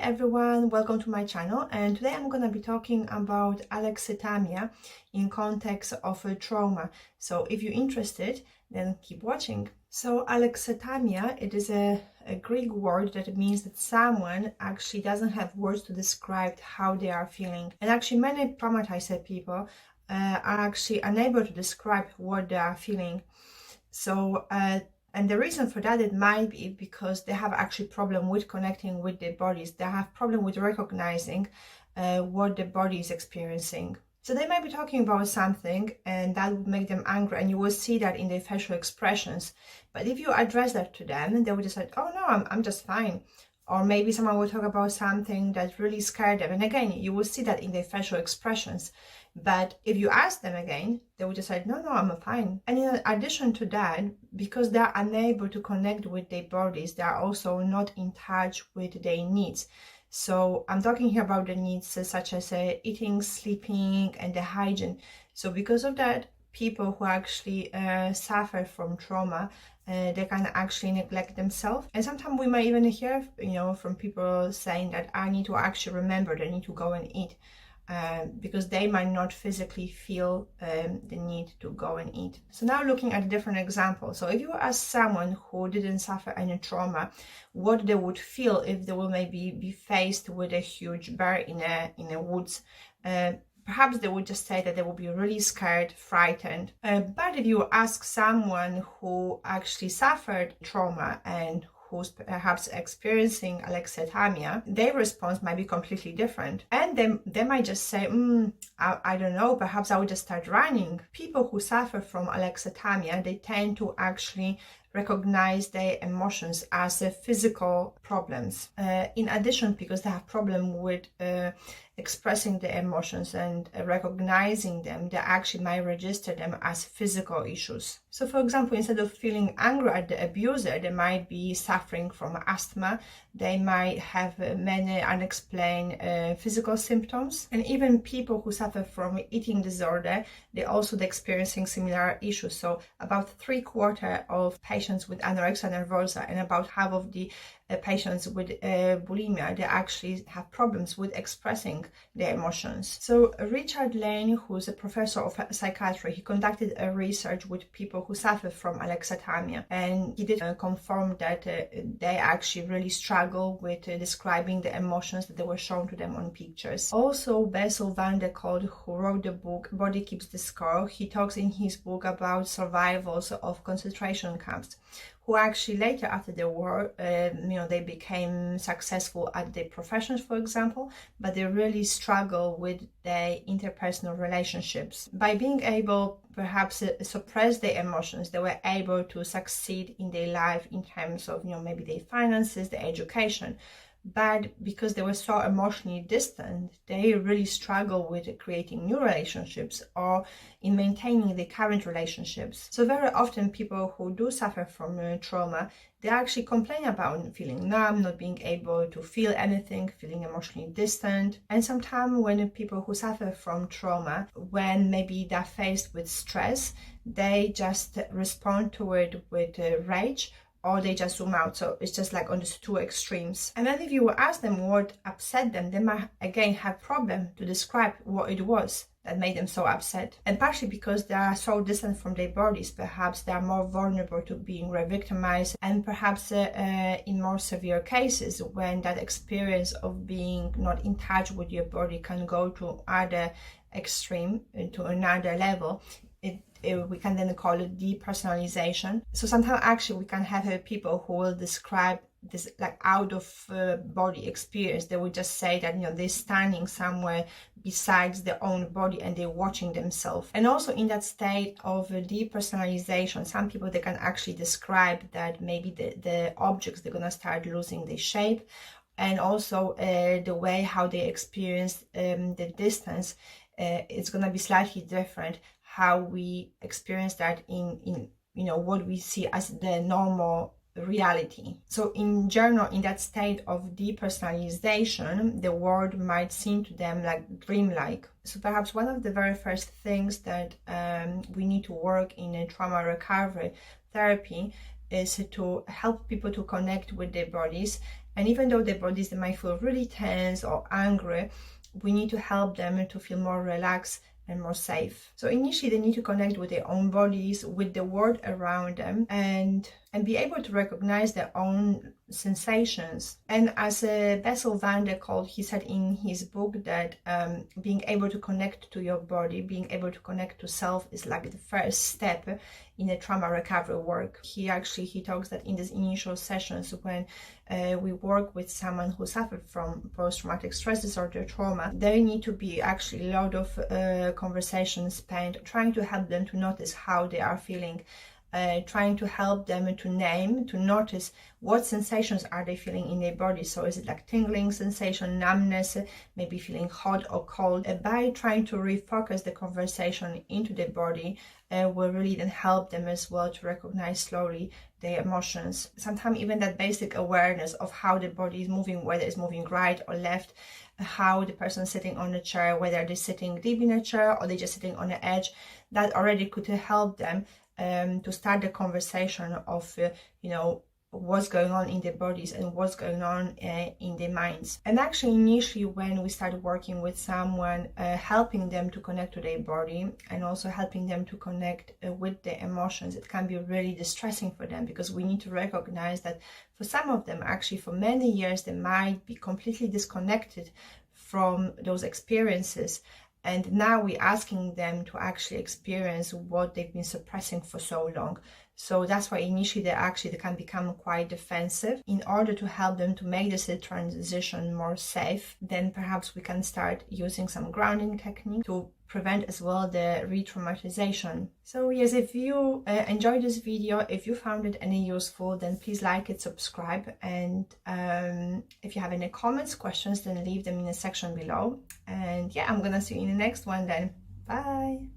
everyone, welcome to my channel, and today I'm going to be talking about alexithymia in context of a trauma. So if you're interested, then keep watching. So alexithymia, it is a Greek word that means that someone actually doesn't have words to describe how they are feeling. And actually many traumatized people are actually unable to describe what they are feeling. So and the reason for that, it might be because they have actually problem with connecting with their bodies. They have problem with recognizing what the body is experiencing. So they might be talking about something and that would make them angry, and you will see that in their facial expressions. But if you address that to them, they will just say, oh no, I'm just fine. Or maybe someone will talk about something that really scared them. And again, you will see that in their facial expressions. But if you ask them again, they will just say, no, I'm fine. And in addition to that, because they're unable to connect with their bodies, they are also not in touch with their needs. So I'm talking here about the needs such as eating, sleeping, and the hygiene. So because of that, people who actually suffer from trauma, they can actually neglect themselves. And sometimes we might even hear, from people saying that I need to actually remember, they need to go and eat. Because they might not physically feel the need to go and eat. So now looking at a different example. So if you ask someone who didn't suffer any trauma, what they would feel if they will maybe be faced with a huge bear in a woods, perhaps they would just say that they will be really scared, frightened. But if you ask someone who actually suffered trauma and who's perhaps experiencing alexithymia, their response might be completely different. And they might just say, I don't know, perhaps I would just start running. People who suffer from alexithymia, they tend to actually recognize their emotions as physical problems. In addition, because they have problem with expressing the emotions and recognizing them, they actually might register them as physical issues. So for example, instead of feeling angry at the abuser, they might be suffering from asthma. They might have many unexplained physical symptoms. And even people who suffer from eating disorder, they're also experiencing similar issues. So about 3/4 of patients with anorexia nervosa and about half of the patients with bulimia, they actually have problems with expressing their emotions. So Richard Lane, who's a professor of psychiatry, he conducted a research with people who suffer from alexithymia, and he did confirm that they actually really struggle with describing the emotions that they were shown to them on pictures. Also, Bessel Van Der Kolk, who wrote the book Body Keeps the Score, he talks in his book about survivors of concentration camps, who actually later after the war, they became successful at their professions, for example, but they really struggle with their interpersonal relationships. By being able perhaps suppress their emotions, they were able to succeed in their life in terms of, maybe their finances, their education. But because they were so emotionally distant, they really struggle with creating new relationships or in maintaining the current relationships. So very often people who do suffer from trauma, they actually complain about feeling numb, not being able to feel anything, feeling emotionally distant. And sometimes when people who suffer from trauma, when maybe they're faced with stress, they just respond to it with rage, or they just zoom out. So it's just like on these two extremes. And then if you ask them what upset them, they might again have problem to describe what it was that made them so upset. And partially because they are so distant from their bodies, perhaps they are more vulnerable to being re-victimized, and perhaps in more severe cases, when that experience of being not in touch with your body can go to other extreme, to another level, we can then call it depersonalization. So sometimes actually we can have people who will describe this like out of body experience. They would just say that they're standing somewhere besides their own body and they're watching themselves. And also in that state of depersonalization, some people, they can actually describe that maybe the objects, they're gonna start losing their shape, and also the way how they experience the distance, it's gonna be slightly different how we experience that in what we see as the normal reality. So in general, in that state of depersonalization, the world might seem to them like dreamlike. So perhaps one of the very first things that we need to work in a trauma recovery therapy is to help people to connect with their bodies And even though their bodies, they might feel really tense or angry, we need to help them to feel more relaxed and more safe. So initially they need to connect with their own bodies, with the world around them, and be able to recognize their own sensations. And as Bessel Van Der Kolk, he said in his book that being able to connect to your body, being able to connect to self is like the first step in a trauma recovery work. He talks that in these initial sessions when we work with someone who suffered from post-traumatic stress disorder trauma, there need to be actually a lot of conversations spent trying to help them to notice how they are feeling, trying to help them to notice what sensations are they feeling in their body. So is it like tingling sensation, numbness, maybe feeling hot or cold? By trying to refocus the conversation into the body, will really then help them as well to recognize slowly their emotions. Sometimes even that basic awareness of how the body is moving, whether it's moving right or left, how the person is sitting on a chair, whether they're sitting deep in a chair or they're just sitting on the edge, that already could help them to start the conversation of what's going on in their bodies and what's going on in their minds. And actually initially when we started working with someone, helping them to connect to their body and also helping them to connect with their emotions, it can be really distressing for them, because we need to recognize that for some of them, actually for many years, they might be completely disconnected from those experiences. And now we're asking them to actually experience what they've been suppressing for so long. So that's why initially they can become quite defensive. In order to help them to make this transition more safe, then perhaps we can start using some grounding technique to prevent as well the re-traumatization. So yes, if you enjoyed this video, if you found it any useful, then please like it, subscribe, and if you have any comments, questions, then leave them in the section below. And yeah, I'm gonna see you in the next one then. Bye.